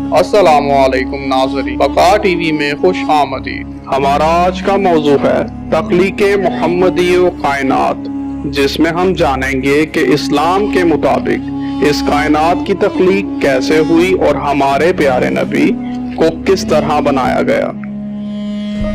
السلام علیکم ناظرین، بقا ٹی وی میں خوش آمدید۔ ہمارا آج کا موضوع ہے تخلیق محمدی و کائنات، جس میں ہم جانیں گے کہ اسلام کے مطابق اس کائنات کی تخلیق کیسے ہوئی اور ہمارے پیارے نبی کو کس طرح بنایا گیا۔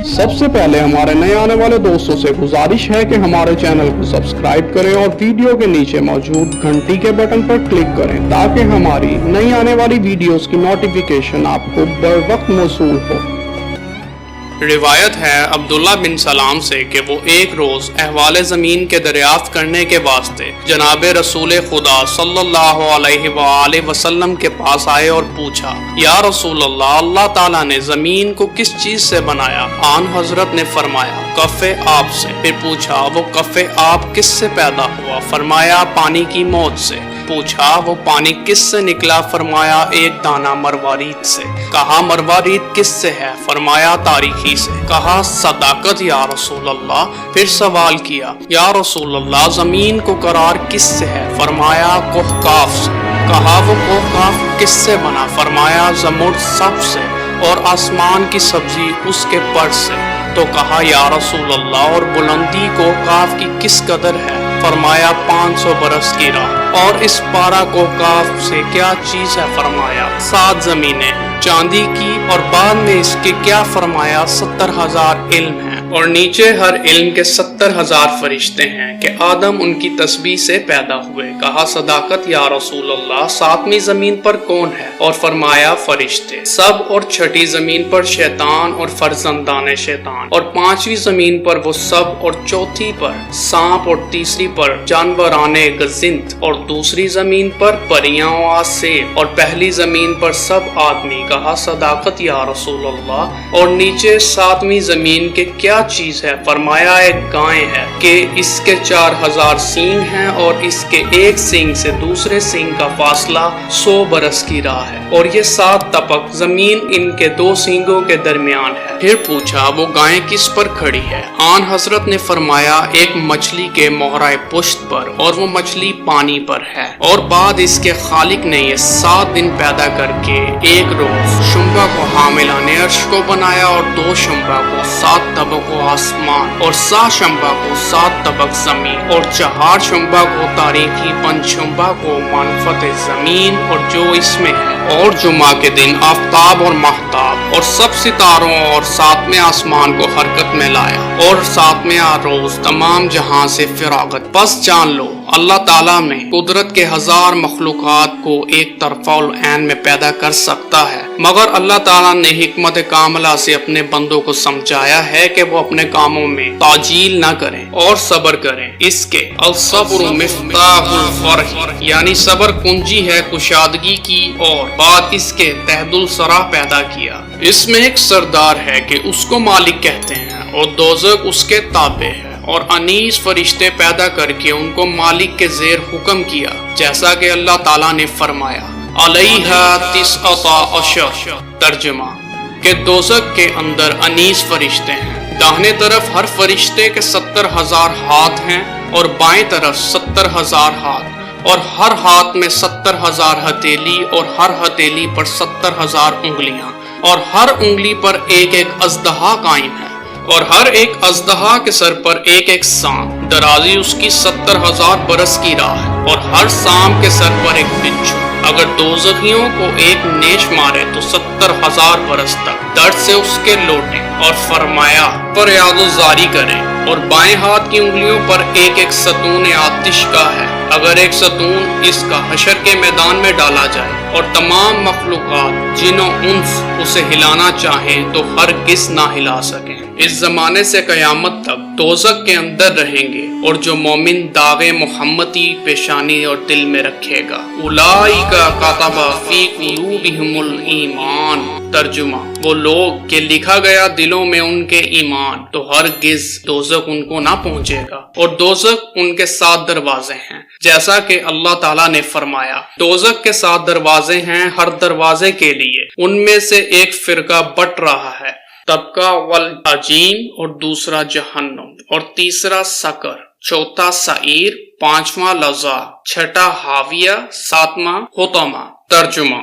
سب سے پہلے ہمارے نئے آنے والے دوستوں سے گزارش ہے کہ ہمارے چینل کو سبسکرائب کریں اور ویڈیو کے نیچے موجود گھنٹی کے بٹن پر کلک کریں تاکہ ہماری نئی آنے والی ویڈیوز کی نوٹیفیکیشن آپ کو بر وقت موصول ہو۔ روایت ہے عبداللہ بن سلام سے کہ وہ ایک روز احوال زمین کے دریافت کرنے کے واسطے جناب رسول خدا صلی اللہ علیہ وآلہ وسلم کے پاس آئے اور پوچھا، یا رسول اللہ، اللہ تعالیٰ نے زمین کو کس چیز سے بنایا؟ آن حضرت نے فرمایا، کف آب سے۔ پھر پوچھا، وہ کف آب کس سے پیدا ہوا؟ فرمایا، پانی کی موج سے۔ پوچھا، وہ پانی کس سے نکلا؟ فرمایا، ایک دانہ مروارید سے۔ کہا، مروارید کس سے ہے؟ فرمایا، تاریکی سے۔ کہا، صداقت یا رسول اللہ۔ پھر سوال کیا، یا رسول اللہ، زمین کو قرار کس سے ہے؟ فرمایا، کہکاف سے۔ کہا، وہ کہکاف کس سے بنا؟ فرمایا، زمرد سب سے، اور آسمان کی سبزی اس کے پر سے۔ تو کہا، یا رسول اللہ، اور بلندی کہکاف کی کس قدر ہے؟ فرمایا، 500 برس کی راہ۔ اور اس پارا کہکاف سے کیا چیز ہے؟ فرمایا، 7 زمینیں چاندی کی، اور بعد میں اس کے کیا؟ فرمایا، 70,000 علم ہیں، اور نیچے ہر علم کے 70,000 فرشتے ہیں کہ آدم ان کی تسبیح سے پیدا ہوئے۔ کہا، صداقت یا رسول اللہ، 7ویں زمین پر کون ہے؟ اور فرمایا، فرشتے سب، اور 6ٹھی زمین پر شیطان اور فرزندان شیطان، اور 5ویں زمین پر وہ سب، اور 4تھی پر سانپ، اور تیسری پر جانوران گزنت، اور دوسری زمین پر پریاں و آسیب، اور پہلی زمین پر سب آدمی۔ کہا، صداقت یا رسول اللہ، اور نیچے 7ویں زمین کے کیا چیز ہے؟ فرمایا، ایک گائے ہے کہ اس کے 4,000 سینگ ہیں، اور اس کے ایک سینگ سے دوسرے سینگ کا فاصلہ 100 برس کی راہ ہے، اور یہ 7 طبق زمین ان کے 2 سینگوں کے درمیان ہے۔ پھر پوچھا، وہ گائے کس پر کھڑی ہے؟ آن حضرت نے فرمایا، ایک مچھلی کے مہرۂ پشت پر، اور وہ مچھلی پانی پر ہے۔ اور بعد اس کے خالق نے یہ 7 دن پیدا کر کے ایک روز شنبہ کو حاملان عرش کو بنایا، اور 2 شنبہ کو 7 طبق و آسمان، اور 7 شنبہ کو 7 طبق زمین، اور 4 شنبہ کو تاریکی، 5 شنبہ کو منفت زمین اور جو اس میں ہے، اور جمعہ کے دن آفتاب اور ماہتاب اور سب ستاروں، اور 7ویں آسمان کو حرکت میں لایا، اور 7ویں روز تمام جہاں سے فراغت۔ پس جان لو، اللہ تعالیٰ میں قدرت کے 1000 مخلوقات کو ایک طرفہ العین میں پیدا کر سکتا ہے، مگر اللہ تعالیٰ نے حکمت کاملہ سے اپنے بندوں کو سمجھایا ہے کہ وہ اپنے کاموں میں تعجیل نہ کریں اور صبر کریں۔ اس کے الصبر مفتاح الفرح، یعنی صبر کنجی ہے کشادگی کی، اور بعد اس کے تحت السرا پیدا کیا۔ اس میں ایک سردار ہے کہ اس کو مالک کہتے ہیں، اور دوزخ اس کے تابع ہے، اور انیس فرشتے پیدا کر کے ان کو مالک کے زیر حکم کیا، جیسا کہ اللہ تعالیٰ نے فرمایا، علیہا 19۔ ترجمہ کہ دوزخ کے اندر انیس فرشتے ہیں، داہنے طرف ہر فرشتے کے 70,000 ہاتھ ہیں، اور بائیں طرف 70,000 ہاتھ، اور ہر ہاتھ میں 70,000 ہتھیلی، اور ہر ہتھیلی پر 70,000 انگلیاں، اور ہر انگلی پر ایک ایک اژدہا قائم ہے، اور ہر ایک اژدہا کے سر پر ایک ایک سانپ، درازی اس کی 70,000 برس کی راہ ہے، اور ہر سانپ کے سر پر ایک بچھو۔ اگر دوزخیوں کو ایک نیش مارے تو 70,000 برس تک درد سے اس کے لوٹیں، اور فرمایا، فریاد و زاری کریں، اور بائیں ہاتھ کی انگلیوں پر ایک ایک ستون آتش کا ہے۔ اگر ایک ستون اس کا حشر کے میدان میں ڈالا جائے، اور تمام مخلوقات جن و انس اسے ہلانا چاہیں تو ہرگز نہ ہلا سکیں۔ اس زمانے سے قیامت تک دوزخ کے اندر رہیں گے، اور جو مومن داغ محمدی پیشانی اور دل میں رکھے گا، اولئک کتب فی قلوبہم الایمان۔ ترجمہ وہ لوگ کہ لکھا گیا دلوں میں ان کے ایمان، تو ہرگز دوزخ ان کو نہ پہنچے گا، اور دوزخ ان کے 7 دروازے ہیں، جیسا کہ اللہ تعالیٰ نے فرمایا، دوزخ کے 7 دروازے ہیں، ہر دروازے کے لیے ان میں سے ایک فرقہ بٹ رہا ہے، طبقہ والجحیم، اور دوسرا جہنم، اور تیسرا سقر، چوتھا سعیر، 5واں لظا، 6واں حاویہ، 7واں حطمہ۔ ترجمہ